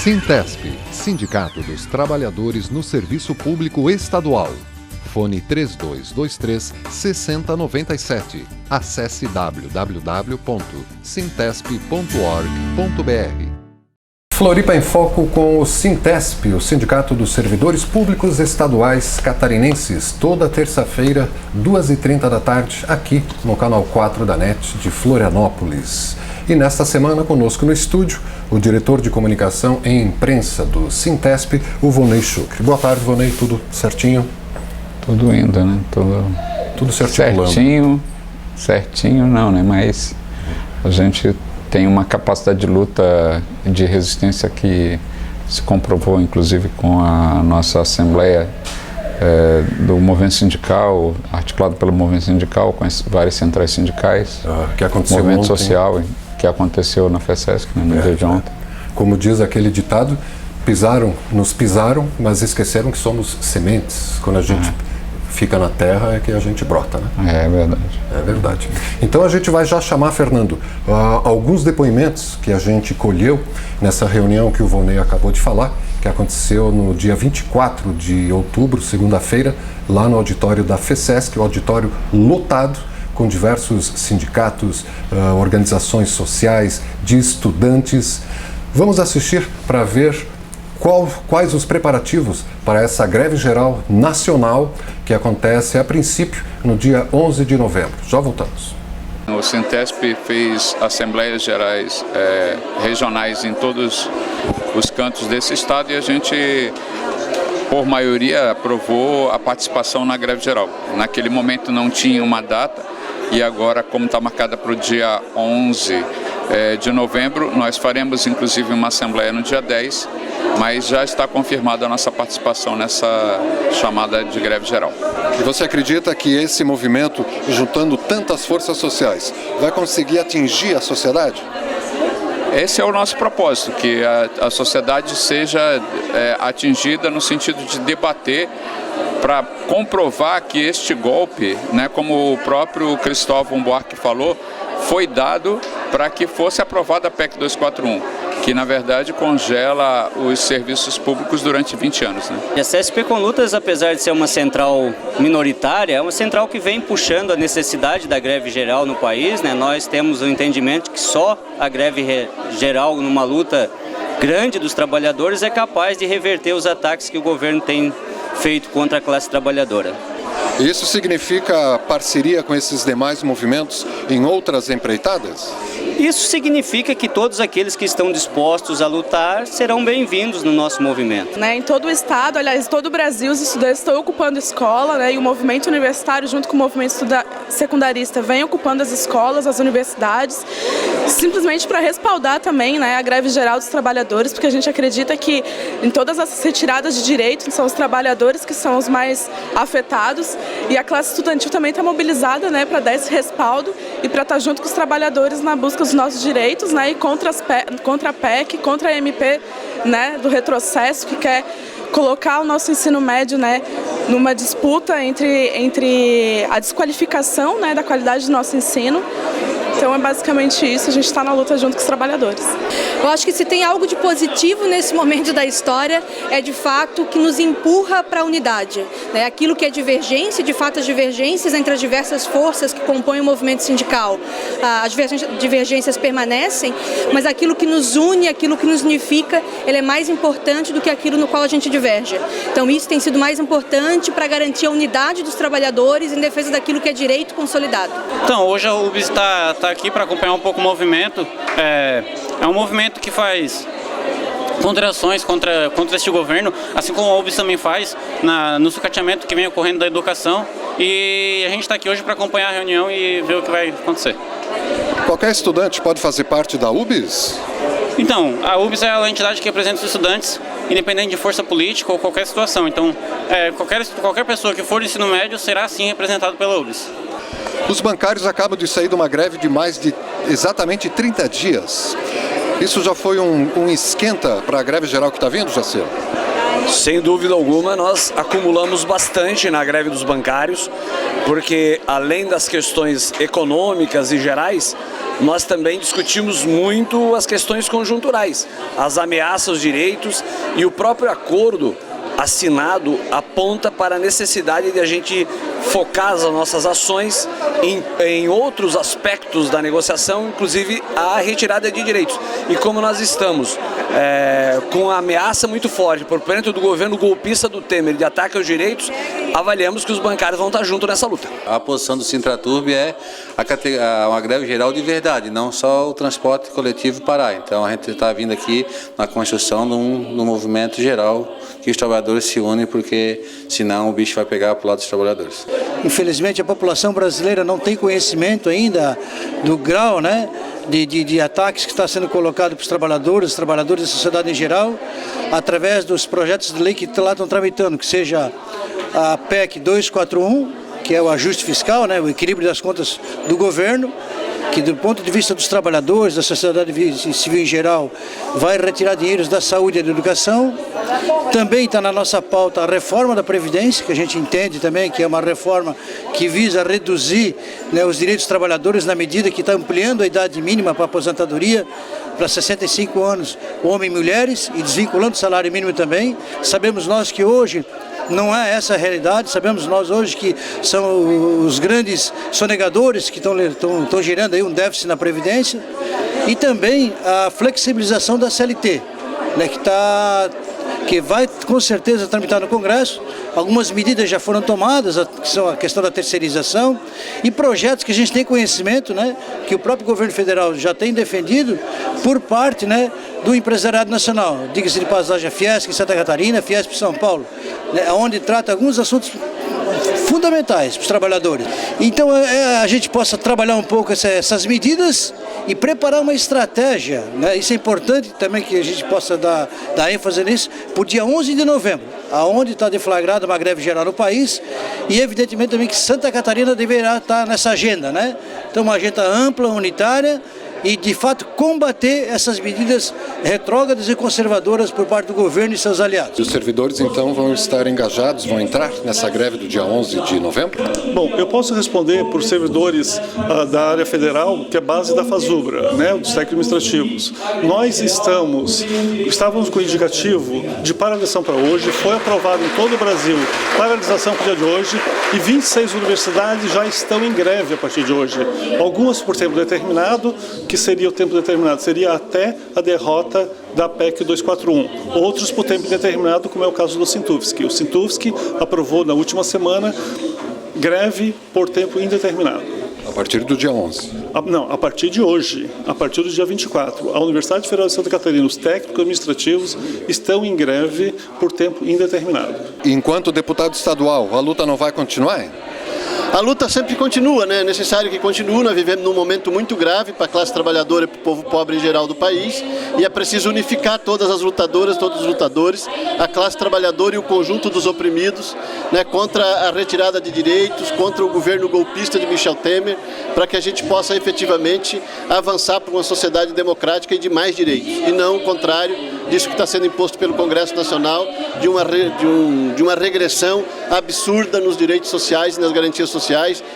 Sintesp, Sindicato dos Trabalhadores no Serviço Público Estadual. Fone 3223-6097. Acesse www.sintesp.org.br. Floripa em Foco com o Sintesp, o Sindicato dos Servidores Públicos Estaduais Catarinenses, toda terça-feira, 2h30 da tarde, aqui no canal 4 da NET de Florianópolis. E nesta semana, conosco no estúdio, o diretor de comunicação e imprensa do Sintesp, o Vonei Chucre. Boa tarde, Vonei, tudo certinho? Tudo indo, né? Tudo certinho. Certinho não, né? Mas a gente tem uma capacidade de luta, de resistência que se comprovou, inclusive, com a nossa Assembleia do Movimento Sindical, articulado pelo Movimento Sindical, com as várias centrais sindicais, que aconteceu movimento ontem. Social, que aconteceu na FESESC, né, no dia de ontem. Como diz aquele ditado, nos pisaram, mas esqueceram que somos sementes. Quando a gente fica na terra é que a gente brota, né? É verdade. É verdade. Então a gente vai já chamar, Fernando, alguns depoimentos que a gente colheu nessa reunião que o Vonei acabou de falar, que aconteceu no dia 24 de outubro, segunda-feira, lá no auditório da FESESC, o auditório lotado, com diversos sindicatos, organizações sociais, de estudantes. Vamos assistir para ver quais os preparativos para essa greve geral nacional que acontece, a princípio, no dia 11 de novembro. Já voltamos. O Sintesp fez assembleias gerais regionais em todos os cantos desse estado e a gente, por maioria, aprovou a participação na greve geral. Naquele momento não tinha uma data e agora, como está marcada para o dia 11 de novembro, nós faremos inclusive uma assembleia no dia 10, mas já está confirmada a nossa participação nessa chamada de greve geral. E você acredita que esse movimento, juntando tantas forças sociais, vai conseguir atingir a sociedade? Esse é o nosso propósito, que a sociedade seja atingida no sentido de debater para comprovar que este golpe, né, como o próprio Cristóvão Buarque falou, foi dado para que fosse aprovada a PEC 241, que na verdade congela os serviços públicos durante 20 anos. Né? A CSP com Lutas, apesar de ser uma central minoritária, é uma central que vem puxando a necessidade da greve geral no país. Né? Nós temos o entendimento que só a greve geral numa luta grande dos trabalhadores é capaz de reverter os ataques que o governo tem feito contra a classe trabalhadora. Isso significa parceria com esses demais movimentos em outras empreitadas? Isso significa que todos aqueles que estão dispostos a lutar serão bem-vindos no nosso movimento. Em todo o estado, aliás, em todo o Brasil, os estudantes estão ocupando escola, né, e o movimento universitário, junto com o movimento secundarista, vem ocupando as escolas, as universidades, simplesmente para respaldar também, né, a greve geral dos trabalhadores, porque a gente acredita que em todas essas retiradas de direitos são os trabalhadores que são os mais afetados, e a classe estudantil também está mobilizada, né, para dar esse respaldo e para estar junto com os trabalhadores na busca dos nossos direitos, né, e contra a PEC, contra a MP, né, do retrocesso, que quer colocar o nosso ensino médio, né, numa disputa entre a desqualificação, né, da qualidade do nosso ensino. Então é basicamente isso, a gente está na luta junto com os trabalhadores. Eu acho que se tem algo de positivo nesse momento da história, é de fato que nos empurra para a unidade. Né? Aquilo que é divergência, de fato as divergências entre as diversas forças que compõem o movimento sindical, as divergências permanecem, mas aquilo que nos une, aquilo que nos unifica, ele é mais importante do que aquilo no qual a gente diverge. Então isso tem sido mais importante para garantir a unidade dos trabalhadores em defesa daquilo que é direito consolidado. Então, hoje a UBS está aqui para acompanhar um pouco o movimento. É um movimento que faz ponderações contra este governo, assim como a UBS também faz no sucateamento que vem ocorrendo da educação. E a gente está aqui hoje para acompanhar a reunião e ver o que vai acontecer. Qualquer estudante pode fazer parte da UBS? Então, a UBS é a entidade que representa os estudantes, independente de força política ou qualquer situação. Então, qualquer pessoa que for do ensino médio será sim representado pela UBS. Os bancários acabam de sair de uma greve de mais de exatamente 30 dias. Isso já foi um esquenta para a greve geral que está vindo, Jacir? Sem dúvida alguma, nós acumulamos bastante na greve dos bancários. porque além das questões econômicas e gerais, nós também discutimos muito as questões conjunturais, as ameaças aos direitos, e o próprio acordo assinado aponta para a necessidade de a gente focar as nossas ações em outros aspectos da negociação, inclusive a retirada de direitos. E como nós estamos com a ameaça muito forte por parte do governo golpista do Temer de ataque aos direitos, avaliamos que os bancários vão estar juntos nessa luta. A posição do Sintraturb é uma greve geral de verdade, não só o transporte coletivo parar. Então a gente está vindo aqui na construção de um movimento geral que os trabalhadores se unem, porque senão o bicho vai pegar para o lado dos trabalhadores. Infelizmente a população brasileira não tem conhecimento ainda do grau, né, de ataques que está sendo colocado para os trabalhadores da sociedade em geral, através dos projetos de lei que lá estão tramitando, que seja a PEC 241, que é o ajuste fiscal, né, o equilíbrio das contas do governo, que do ponto de vista dos trabalhadores, da sociedade civil em geral, vai retirar dinheiros da saúde e da educação. Também está na nossa pauta a reforma da Previdência, que a gente entende também que é uma reforma que visa reduzir, né, os direitos dos trabalhadores na medida que está ampliando a idade mínima para a aposentadoria para 65 anos, homens e mulheres, e desvinculando o salário mínimo também. Sabemos nós que hoje não é essa a realidade, sabemos nós hoje que são os grandes sonegadores que estão gerando aí um déficit na Previdência, e também a flexibilização da CLT, né, que vai com certeza tramitar no Congresso. Algumas medidas já foram tomadas, que são a questão da terceirização, e projetos que a gente tem conhecimento, né, que o próprio governo federal já tem defendido por parte, né, do empresariado nacional. Diga-se de passagem, a Fiesp em Santa Catarina, a Fiesp em São Paulo, né, onde trata alguns assuntos fundamentais para os trabalhadores. Então a gente possa trabalhar um pouco essas medidas e preparar uma estratégia, né? Isso é importante também que a gente possa dar ênfase nisso, para o dia 11 de novembro, aonde está deflagrada uma greve geral no país, e evidentemente também que Santa Catarina deverá estar nessa agenda, né? Então uma agenda ampla, unitária, e de fato combater essas medidas retrógradas e conservadoras por parte do governo e seus aliados. Os servidores então vão estar engajados, vão entrar nessa greve do dia 11 de novembro? Bom, eu posso responder por servidores da área federal, que é base da FASUBRA, né, dos técnicos administrativos. Nós estávamos com o indicativo de paralisação para hoje, foi aprovado em todo o Brasil paralisação para o dia de hoje, e 26 universidades já estão em greve a partir de hoje. Algumas por tempo determinado, que seria o tempo determinado, seria até a derrota da PEC 241. Outros por tempo indeterminado, como é o caso do Sintufsky. O Sintufsky aprovou na última semana greve por tempo indeterminado. A partir do dia 11? Não, a partir de hoje, a partir do dia 24. A Universidade Federal de Santa Catarina, os técnicos administrativos estão em greve por tempo indeterminado. Enquanto deputado estadual, a luta não vai continuar? A luta sempre continua, né? É necessário que continue. Nós vivemos num momento muito grave para a classe trabalhadora e para o povo pobre em geral do país, e é preciso unificar todas as lutadoras, todos os lutadores, a classe trabalhadora e o conjunto dos oprimidos, né, contra a retirada de direitos, contra o governo golpista de Michel Temer, para que a gente possa efetivamente avançar para uma sociedade democrática e de mais direitos, e não o contrário disso que está sendo imposto pelo Congresso Nacional, de uma regressão absurda nos direitos sociais e nas garantias sociais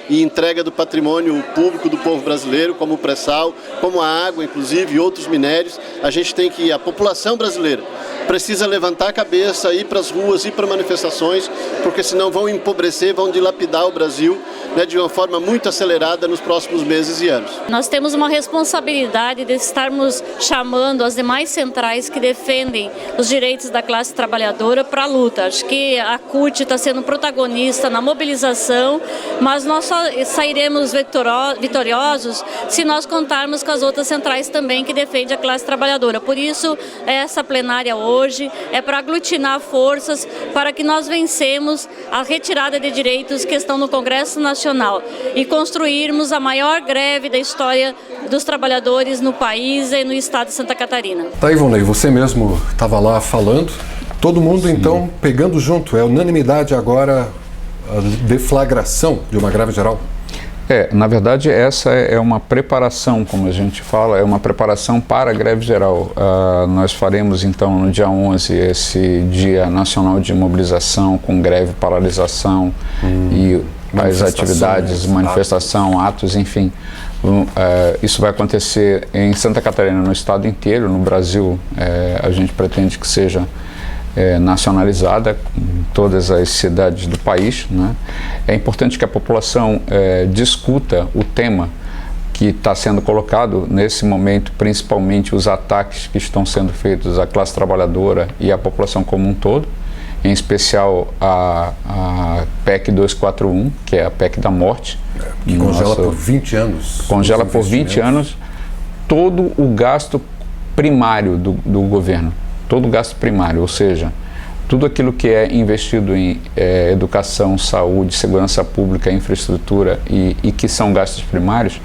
e entrega do patrimônio público do povo brasileiro, como o pré-sal, como a água, inclusive, e outros minérios. A população brasileira precisa levantar a cabeça, ir para as ruas, ir para manifestações, porque senão vão empobrecer, vão dilapidar o Brasil, né, de uma forma muito acelerada nos próximos meses e anos. Nós temos uma responsabilidade de estarmos chamando as demais centrais que defendem os direitos da classe trabalhadora para a luta. Acho que a CUT está sendo protagonista na mobilização, mas nós só sairemos vitoriosos se nós contarmos com as outras centrais também que defendem a classe trabalhadora. Por isso, essa plenária hoje é para aglutinar forças para que nós vencemos a retirada de direitos que estão no Congresso Nacional e construirmos a maior greve da história dos trabalhadores no país e no estado de Santa Catarina. Tá, Ivonei, você mesmo estava lá falando, todo mundo então pegando junto, é unanimidade agora a deflagração de uma greve geral? Na verdade, essa é uma preparação, como a gente fala, é uma preparação para a greve geral. Nós faremos, então, no dia 11, esse Dia Nacional de Mobilização, com greve, paralisação e as atividades, manifestação, atos, enfim. Isso vai acontecer em Santa Catarina, no estado inteiro. No Brasil, a gente pretende que seja nacionalizada em todas as cidades do país, né? É importante que a população discuta o tema que está sendo colocado nesse momento, principalmente os ataques que estão sendo feitos à classe trabalhadora e à população como um todo, em especial a PEC 241, que é a PEC da morte. Que congela por 20 anos. Congela por 20 anos todo o gasto primário do governo. Todo o gasto primário, ou seja, tudo aquilo que é investido em educação, saúde, segurança pública, infraestrutura e que são gastos primários,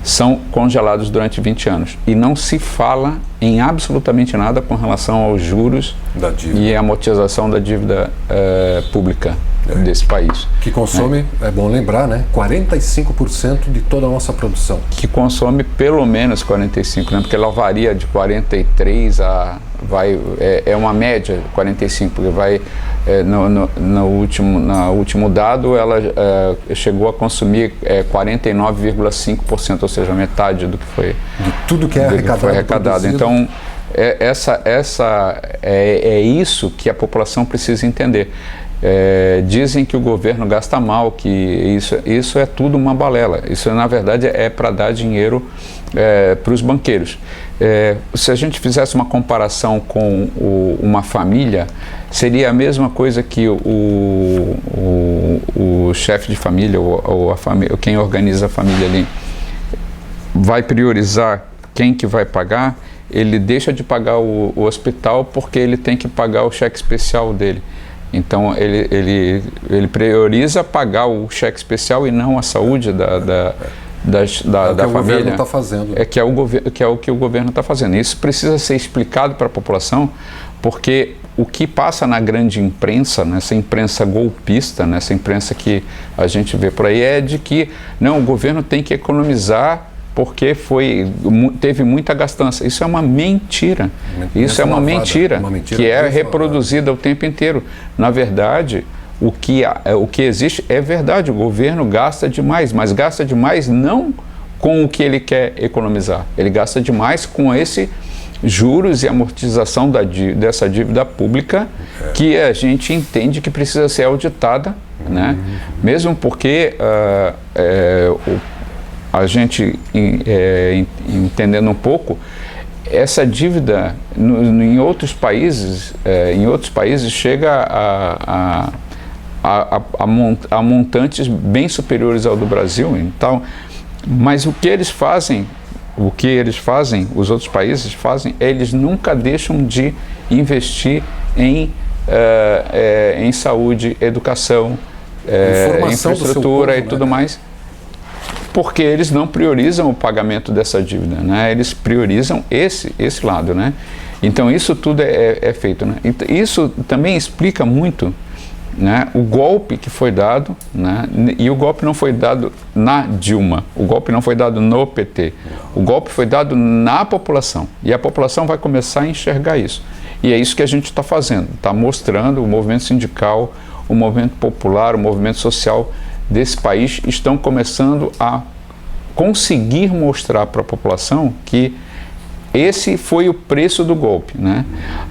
são congelados durante 20 anos. E não se fala em absolutamente nada com relação aos juros e a amortização da dívida pública desse país. Que consome, é bom lembrar, né, 45% de toda a nossa produção. Que consome pelo menos 45%, né, porque ela varia de 43% a... é uma média, 45%, porque vai... no último dado, ela chegou a consumir 49,5%, ou seja, metade do que foi... De tudo que é arrecadado. Então, é isso que a população precisa entender. Dizem que o governo gasta mal, que isso é tudo uma balela. Isso, na verdade, é para dar dinheiro para os banqueiros. Se a gente fizesse uma comparação com uma família, seria a mesma coisa que o chefe de família ou a família, quem organiza a família ali, vai priorizar quem que vai pagar. Ele deixa de pagar o hospital porque ele tem que pagar o cheque especial dele. Então, ele prioriza pagar o cheque especial e não a saúde da família. O governo está fazendo. Que é o que o governo está fazendo. Isso precisa ser explicado para a população, porque o que passa na grande imprensa, nessa imprensa golpista, nessa imprensa que a gente vê por aí, é de que não, o governo tem que economizar porque teve muita gastança. Isso é uma mentira. Isso é uma mentira que é reproduzida o tempo inteiro. Na verdade, o que existe é verdade. O governo gasta demais, mas gasta demais não com o que ele quer economizar. Ele gasta demais com esse juros e amortização dessa dívida pública que a gente entende que precisa ser auditada, né? Mesmo porque a gente, entendendo um pouco, essa dívida em outros países chega a montantes bem superiores ao do Brasil. Então, mas o que eles fazem, os outros países fazem, eles nunca deixam de investir em saúde, educação, infraestrutura e tudo mais. Porque eles não priorizam o pagamento dessa dívida, né? Eles priorizam esse lado, né? Então isso tudo é feito, né? Isso também explica muito, né, o golpe que foi dado, né? E o golpe não foi dado na Dilma, o golpe não foi dado no PT, o golpe foi dado na população, e a população vai começar a enxergar isso. E é isso que a gente está fazendo, está mostrando o movimento sindical, o movimento popular, o movimento social desse país estão começando a conseguir mostrar para a população que esse foi o preço do golpe, né?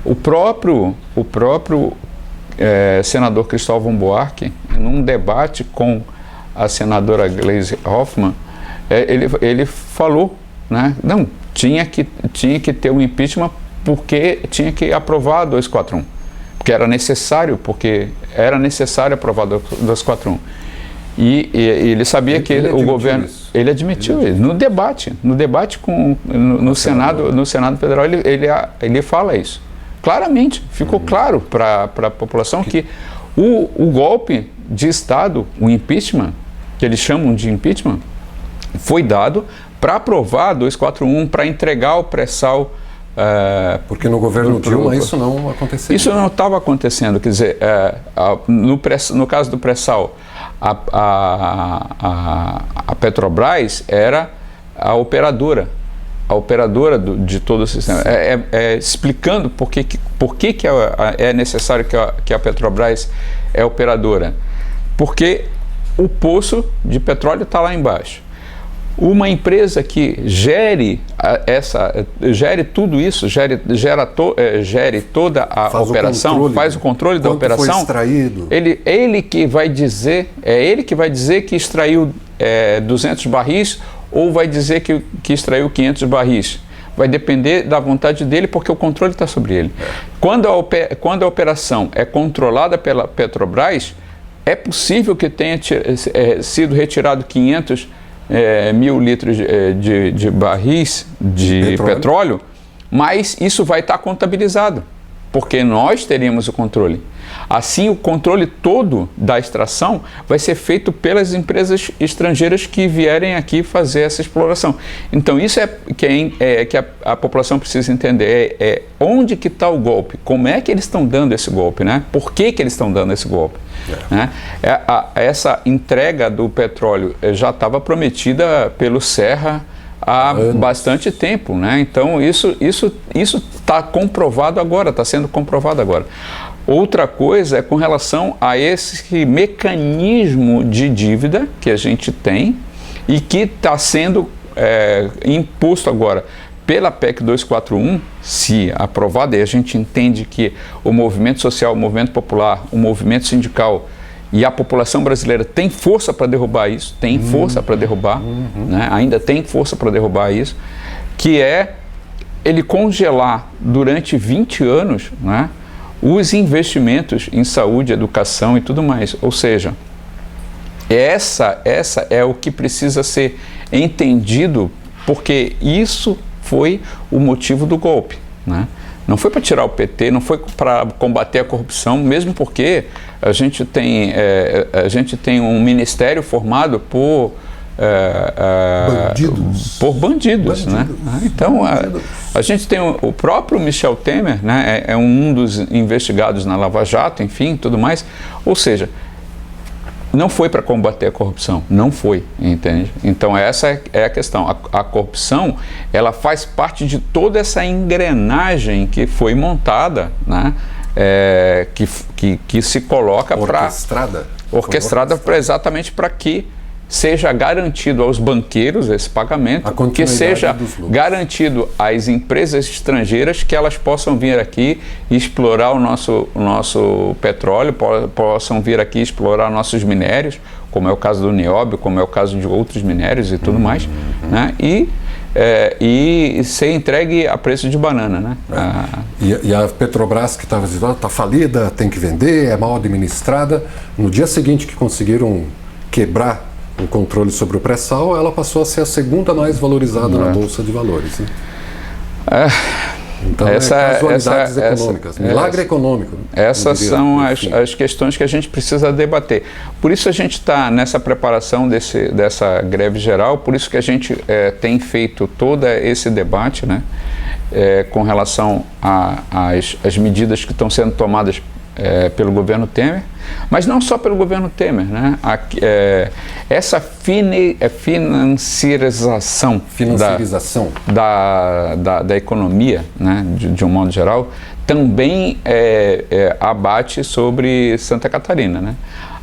O próprio senador Cristóvão Buarque, num debate com a senadora Gleisi Hoffmann, ele falou, né? Não, tinha que ter um impeachment porque tinha que aprovar a 241, porque era necessário aprovar a 241. E ele sabia que o governo... Ele admitiu isso. No debate no Senado Federal, ele fala isso. Claramente, ficou claro para a população que o golpe de Estado, o impeachment, que eles chamam de impeachment, foi dado para aprovar a 241, para entregar o pré-sal. Porque no governo Dilma isso não aconteceu. Isso não estava acontecendo. Quer dizer, no caso do pré-sal, a Petrobras era a operadora de todo o sistema. Explicando por que é necessário que a Petrobras é operadora. Porque o poço de petróleo está lá embaixo. Uma empresa que gere tudo isso, gere toda a operação, faz o controle da operação, foi extraído. Ele que vai dizer que extraiu 200 barris ou vai dizer que extraiu 500 barris. Vai depender da vontade dele, porque o controle está sobre ele. Quando a operação é controlada pela Petrobras, é possível que tenha sido retirado 500 mil litros de barris de petróleo, mas isso vai estar contabilizado, porque nós teríamos o controle. Assim, o controle todo da extração vai ser feito pelas empresas estrangeiras que vierem aqui fazer essa exploração. Então, isso que a população precisa entender, onde que está o golpe, como é que eles estão dando esse golpe, né? Por que eles estão dando esse golpe? Né? Essa entrega do petróleo já estava prometida pelo Serra há bastante tempo, né? Então, isso está comprovado agora, está sendo comprovado agora. Outra coisa é com relação a esse mecanismo de dívida que a gente tem e que está sendo imposto agora pela PEC 241, se aprovada, e a gente entende que o movimento social, o movimento popular, o movimento sindical e a população brasileira tem força para derrubar isso, tem força para derrubar, né? Ainda tem força para derrubar isso, que é ele congelar durante 20 anos, né, os investimentos em saúde, educação e tudo mais. Ou seja, essa é o que precisa ser entendido, porque isso foi o motivo do golpe, né? Não foi para tirar o PT, não foi para combater a corrupção, mesmo porque a gente tem um ministério formado por bandidos, né? Então, a gente tem o próprio Michel Temer, né? É um dos investigados na Lava Jato, enfim, tudo mais. Ou seja, não foi para combater a corrupção, não foi, entende? Então essa é a questão. A corrupção, ela faz parte de toda essa engrenagem que foi montada, né? Que se coloca para... Orquestrada exatamente para que seja garantido aos banqueiros esse pagamento, que seja garantido às empresas estrangeiras que elas possam vir aqui e explorar o nosso petróleo, possam vir aqui explorar nossos minérios, como é o caso do nióbio, como é o caso de outros minérios e tudo mais, né? E ser entregue a preço de banana, né? E a Petrobras, que estava dizendo, está falida, tem que vender, é mal administrada, no dia seguinte que conseguiram quebrar o controle sobre o pré-sal, ela passou a ser a segunda mais valorizada na Bolsa de Valores, né? Então, casualidades econômicas, milagre econômico. Essas são as questões que a gente precisa debater. Por isso a gente está nessa preparação dessa greve geral, por isso que a gente tem feito todo esse debate, né, com relação às medidas que estão sendo tomadas pelo governo Temer, mas não só pelo governo Temer, né? Essa financiarização da economia, né, de um modo geral, também abate sobre Santa Catarina, né?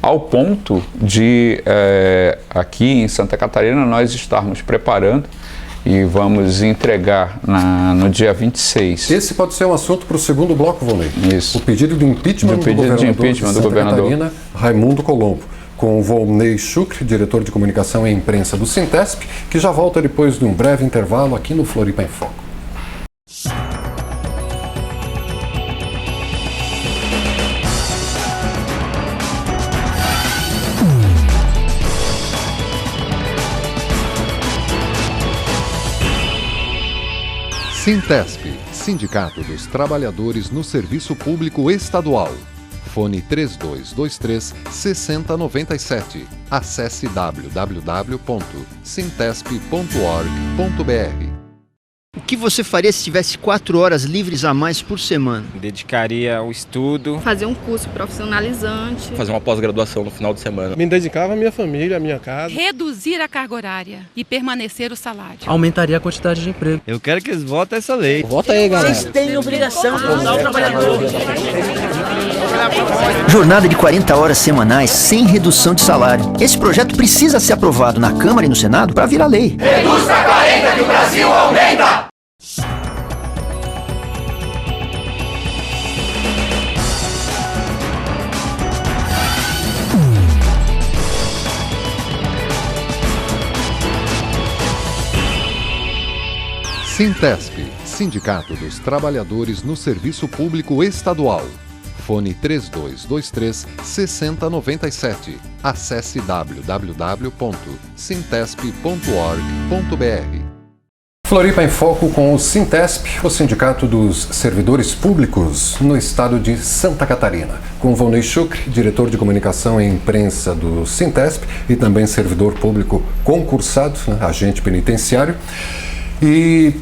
Ao ponto de, aqui em Santa Catarina, nós estarmos preparando e vamos entregar no dia 26. Esse pode ser um assunto para o segundo bloco, Volney. Isso. O pedido de impeachment do governador de Santa Catarina, Raimundo Colombo, com o Volney Chucre, diretor de comunicação e imprensa do Sintesp, que já volta depois de um breve intervalo aqui no Floripa em Foco. Sintesp, Sindicato dos Trabalhadores no Serviço Público Estadual. Fone 3223-6097. Acesse www.sintesp.org.br. O que você faria se tivesse 4 horas livres a mais por semana? Me dedicaria ao estudo. Fazer um curso profissionalizante. Fazer uma pós-graduação no final de semana. Me dedicava à minha família, à minha casa. Reduzir a carga horária e permanecer o salário. Aumentaria a quantidade de emprego. Eu quero que eles votem essa lei. Vota aí, galera. Vocês têm obrigação de ajudar o trabalhador. Jornada de 40 horas semanais sem redução de salário. Esse projeto precisa ser aprovado na Câmara e no Senado para virar lei. Reduz para 40 que o Brasil aumenta! Sintesp, Sindicato dos Trabalhadores no Serviço Público Estadual. Fone 3223-6097. Acesse www.sintesp.org.br. Floripa em Foco com o Sintesp, o Sindicato dos Servidores Públicos no estado de Santa Catarina. Com Volney Chucre, diretor de comunicação e imprensa do Sintesp e também servidor público concursado, agente penitenciário. E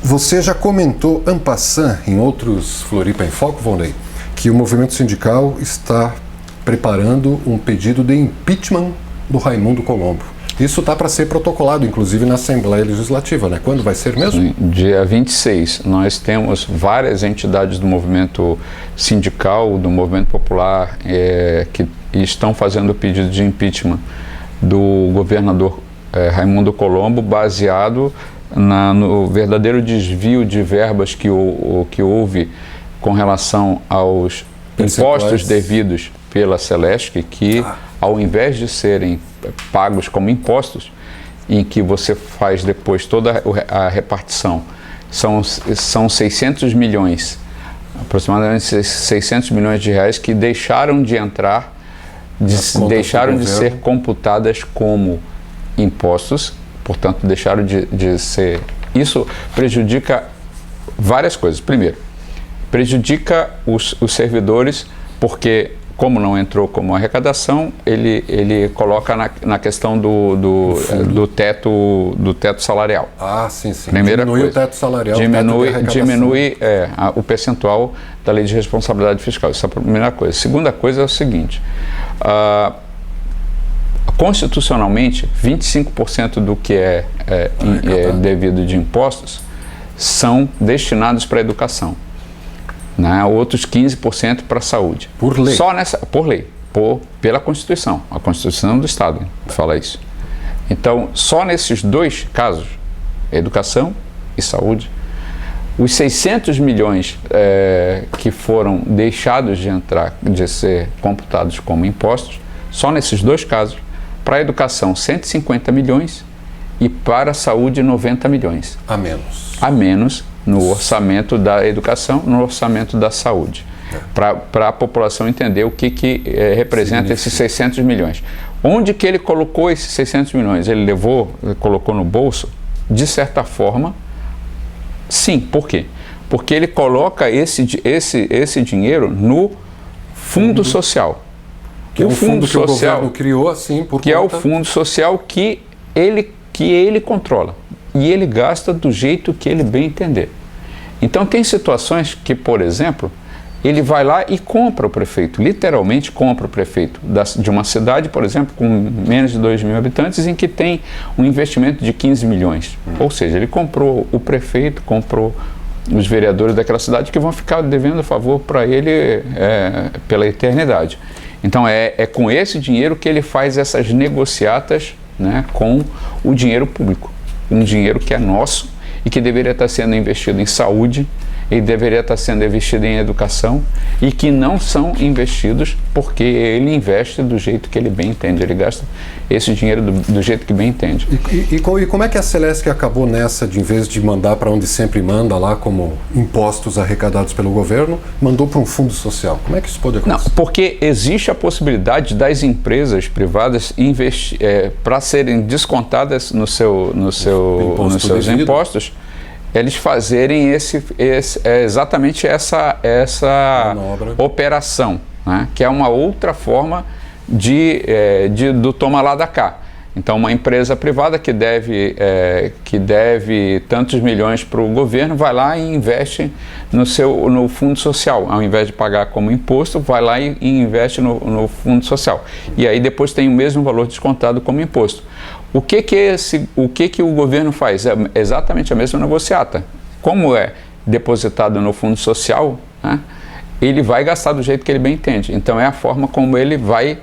você já comentou en passant em outros Floripa em Foco, Volney, que o movimento sindical está preparando um pedido de impeachment do Raimundo Colombo. Isso está para ser protocolado, inclusive, na Assembleia Legislativa, né? Quando vai ser mesmo? Sim, dia 26. Nós temos várias entidades do movimento sindical, do movimento popular, que estão fazendo o pedido de impeachment do governador Raimundo Colombo, baseado no verdadeiro desvio de verbas que houve com relação aos impostos devidos pela Celesc, que ao invés de serem pagos como impostos, em que você faz depois toda a repartição, são 600 milhões, aproximadamente 600 milhões de reais que deixaram de entrar, deixaram de ser computadas como impostos. Portanto, deixaram de ser... Isso prejudica várias coisas. Primeiro, prejudica os servidores, porque, como não entrou como arrecadação, ele coloca na questão do teto salarial. Ah, sim, sim. Primeira diminui coisa, o teto salarial. diminui o percentual da Lei de Responsabilidade Fiscal. Essa é a primeira coisa. Segunda coisa é o seguinte... Constitucionalmente, 25% do que é devido de impostos são destinados para a educação, né? Outros 15% para a saúde. Por lei? Por lei, pela Constituição. A Constituição do Estado fala isso. Então, só nesses dois casos, educação e saúde, os 600 milhões que foram deixados de ser computados como impostos, só nesses dois casos, para a educação 150 milhões e para a saúde 90 milhões. A menos. A menos no orçamento da educação, no orçamento da saúde. Para a população entender o que representa esses 600 milhões. Onde que ele colocou esses 600 milhões? Ele colocou no bolso? De certa forma, sim. Por quê? Porque ele coloca esse dinheiro no Fundo Social. Que é um fundo que o governo criou, assim, que é o fundo social que ele controla. E ele gasta do jeito que ele bem entender. Então, tem situações que, por exemplo, ele vai lá e compra o prefeito, literalmente compra o prefeito de uma cidade, por exemplo, com menos de 2 mil habitantes, em que tem um investimento de 15 milhões. Ou seja, ele comprou o prefeito, comprou os vereadores daquela cidade que vão ficar devendo favor para ele pela eternidade. Então, é com esse dinheiro que ele faz essas negociatas, né, com o dinheiro público. Um dinheiro que é nosso e que deveria estar sendo investido em saúde e deveria estar sendo investido em educação e que não são investidos porque ele investe do jeito que ele bem entende. Ele gasta esse dinheiro do jeito que bem entende. E como é que a Celesc acabou nessa de, em vez de mandar para onde sempre manda lá, como impostos arrecadados pelo governo, mandou para um fundo social? Como é que isso pode acontecer? Não, porque existe a possibilidade das empresas privadas para serem descontadas nos seus impostos, eles fazerem exatamente essa operação, né? Que é uma outra forma do toma lá da cá. Então, uma empresa privada que deve tantos milhões para o governo vai lá e investe no fundo social. Ao invés de pagar como imposto, vai lá e investe no fundo social. E aí depois tem o mesmo valor descontado como imposto. O que o governo faz? É exatamente a mesma negociata. Como é depositado no fundo social, né, ele vai gastar do jeito que ele bem entende. Então é a forma como ele vai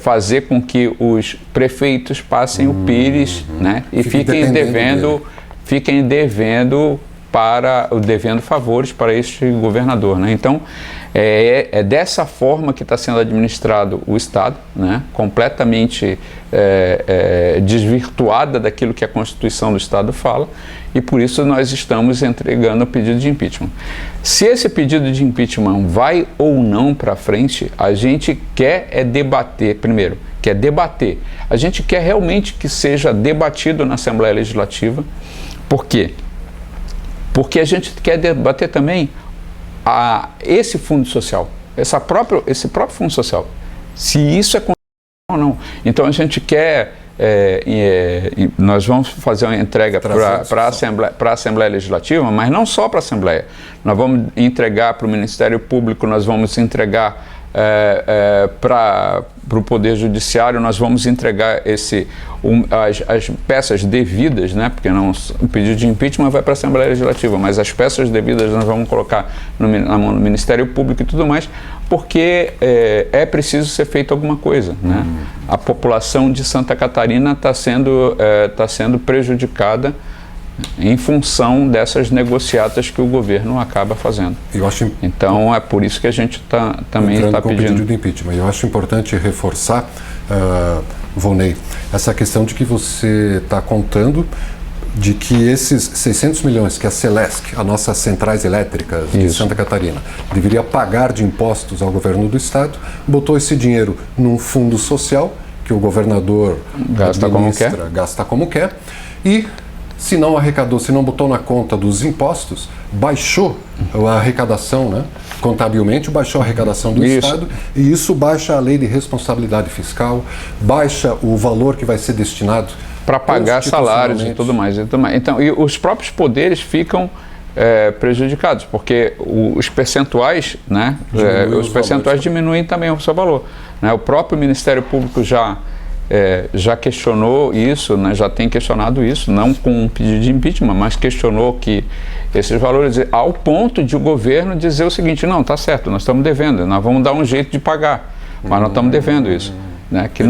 fazer com que os prefeitos passem o pires, né? E fiquem devendo favores para este governador, né? Então é dessa forma que está sendo administrado o Estado, né? Completamente desvirtuada daquilo que a Constituição do Estado fala, e por isso nós estamos entregando o pedido de impeachment. Se esse pedido de impeachment vai ou não para frente, a gente quer debater, primeiro, a gente quer realmente que seja debatido na Assembleia Legislativa. Por quê? Porque a gente quer debater também esse fundo social, esse próprio fundo social, se isso é constitucional ou não. Então a gente quer, nós vamos fazer uma entrega para a Assembleia Legislativa, mas não só para a Assembleia. Nós vamos entregar para o Ministério Público, nós vamos entregar para o Poder Judiciário, nós vamos entregar as peças devidas, né? Porque o pedido de impeachment vai para a Assembleia Legislativa, mas as peças devidas nós vamos colocar na mão do Ministério Público e tudo mais, porque é preciso ser feito alguma coisa, né? A população de Santa Catarina está sendo prejudicada em função dessas negociatas que o governo acaba fazendo. Então é por isso que a gente também está pedindo. Pedido de impeachment. Eu acho importante reforçar, Volney, essa questão de que você está contando de que esses 600 milhões que a Celesc, a nossa centrais elétricas de Santa Catarina, deveria pagar de impostos ao governo do estado, botou esse dinheiro num fundo social que o governador gasta como quer, e se não arrecadou, se não botou na conta dos impostos, baixou a arrecadação, né? Contabilmente baixou a arrecadação do Estado, e isso baixa a lei de responsabilidade fiscal, baixa o valor que vai ser destinado para pagar salários e tudo mais. Então, e os próprios poderes ficam prejudicados, porque os percentuais, né? Os percentuais diminuem também o seu valor, né? O próprio Ministério Público já questionou isso, né, já tem questionado isso, não com um pedido de impeachment, mas questionou que esses valores, ao ponto de o governo dizer o seguinte: não, tá certo, nós estamos devendo, nós vamos dar um jeito de pagar, mas nós estamos devendo isso. Né, que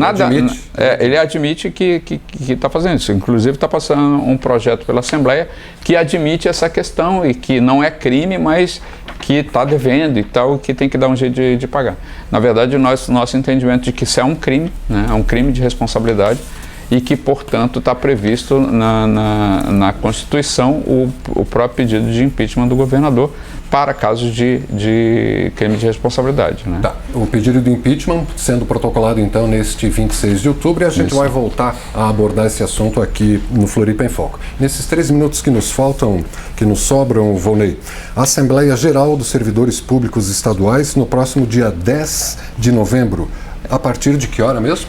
ele admite que está fazendo isso. Inclusive está passando um projeto pela Assembleia que admite essa questão e que não é crime, mas que está devendo e tal, que tem que dar um jeito de pagar. Na verdade, nosso entendimento de que isso é um crime, né, é um crime de responsabilidade, e que, portanto, está previsto na Constituição o próprio pedido de impeachment do governador para casos de crime de responsabilidade. Né? Tá. O pedido de impeachment sendo protocolado, então, neste 26 de outubro, e a gente vai voltar a abordar esse assunto aqui no Floripa em Foco. Nesses 3 minutos que nos faltam, que nos sobram, Volney, a Assembleia Geral dos Servidores Públicos Estaduais no próximo dia 10 de novembro, a partir de que hora mesmo?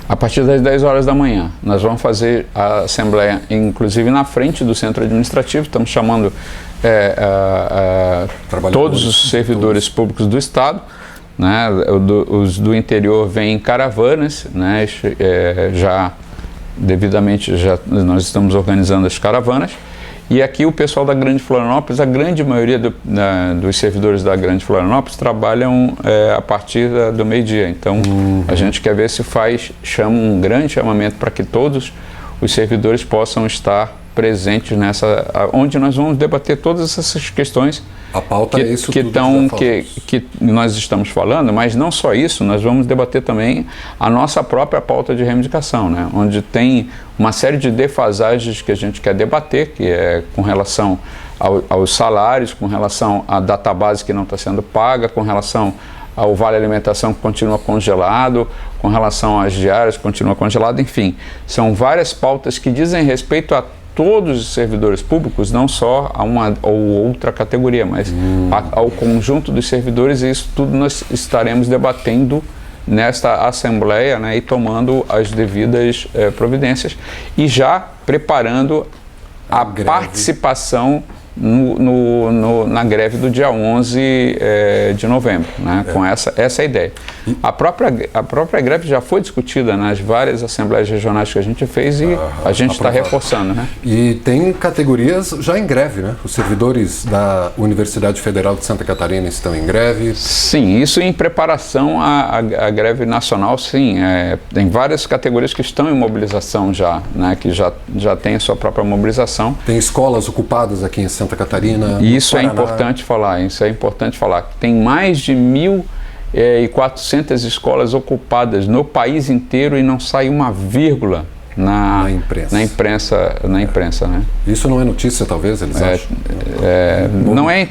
A partir das 10 horas da manhã. Nós vamos fazer a Assembleia, inclusive na frente do Centro Administrativo. Estamos chamando todos os servidores públicos do Estado, né? Os do interior vêm em caravanas, né? Nós estamos organizando as caravanas. E aqui o pessoal da Grande Florianópolis, a grande maioria dos servidores da Grande Florianópolis trabalham a partir do meio-dia. Então, a gente quer ver se chama um grande chamamento para que todos os servidores possam estar presentes onde nós vamos debater todas essas questões. A pauta é isso que nós estamos falando, mas não só isso, nós vamos debater também a nossa própria pauta de reivindicação, né? Onde tem uma série de defasagens que a gente quer debater, que é com relação aos salários, com relação à database que não está sendo paga, com relação ao vale alimentação que continua congelado, com relação às diárias que continua congelado, enfim, são várias pautas que dizem respeito a todos os servidores públicos, não só a uma ou outra categoria, mas ao conjunto dos servidores, e isso tudo nós estaremos debatendo nesta Assembleia, né, e tomando as devidas providências, e já preparando a participação na greve do dia 11 de novembro, né? Com essa ideia. A própria greve já foi discutida nas várias assembleias regionais que a gente fez e a gente está reforçando, né? E tem categorias já em greve, né? Os servidores da Universidade Federal de Santa Catarina estão em greve. Sim, isso em preparação à greve nacional, sim. Tem várias categorias que estão em mobilização já, né? Que já tem a sua própria mobilização. Tem escolas ocupadas aqui em Santa Catarina. Isso é importante falar. Tem mais de 1.400 escolas ocupadas no país inteiro e não sai uma vírgula na imprensa, né? Isso não é notícia, talvez, eles acham?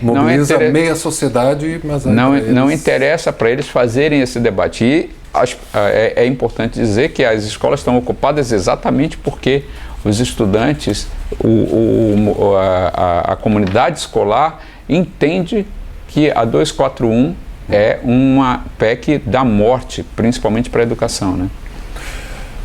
Mobiliza meia sociedade, mas não interessa para eles fazerem esse debate. E é importante dizer que as escolas estão ocupadas exatamente porque os estudantes, a comunidade escolar entende que a 241 é uma PEC da morte, principalmente para a educação, né?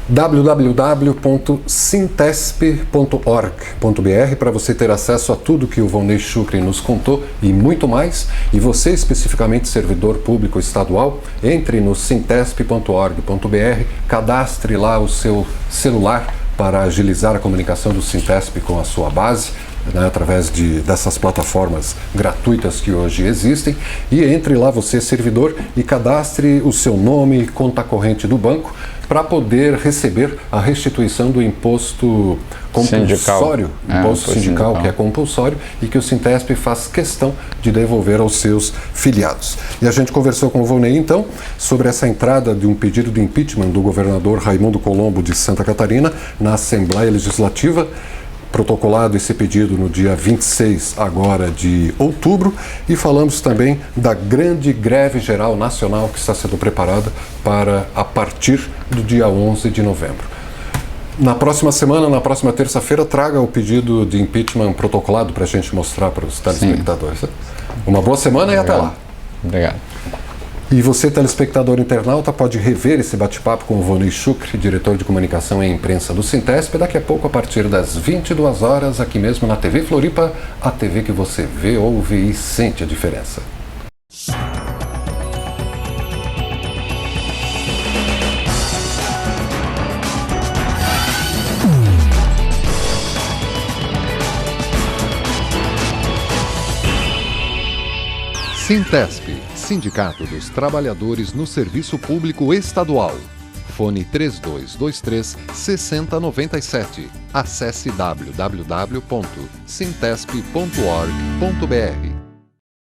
www.sintesp.org.br para você ter acesso a tudo que o Volney Shukri nos contou e muito mais. E você, especificamente servidor público estadual, entre no sintesp.org.br, cadastre lá o seu celular para agilizar a comunicação do Sintesp com a sua base, né, através dessas plataformas gratuitas que hoje existem, e entre lá você, servidor, e cadastre o seu nome e conta corrente do banco para poder receber a restituição do imposto compulsório, imposto sindical, que é compulsório e que o Sintesp faz questão de devolver aos seus filiados. E a gente conversou com o Volney, então, sobre essa entrada de um pedido de impeachment do governador Raimundo Colombo de Santa Catarina na Assembleia Legislativa, protocolado esse pedido no dia 26 agora de outubro, e falamos também da grande greve geral nacional que está sendo preparada para a partir do dia 11 de novembro. Na próxima semana, na próxima terça-feira, traga o pedido de impeachment protocolado para a gente mostrar para os telespectadores. Sim. Uma boa semana. Obrigado. E até lá. Obrigado. E você, telespectador internauta, pode rever esse bate-papo com o Volney Shukri, diretor de comunicação e imprensa do Sintesp, daqui a pouco, a partir das 22 horas, aqui mesmo na TV Floripa, a TV que você vê, ouve e sente a diferença. Sintesp, Sindicato dos Trabalhadores no Serviço Público Estadual. Fone 3223-6097. Acesse www.sintesp.org.br.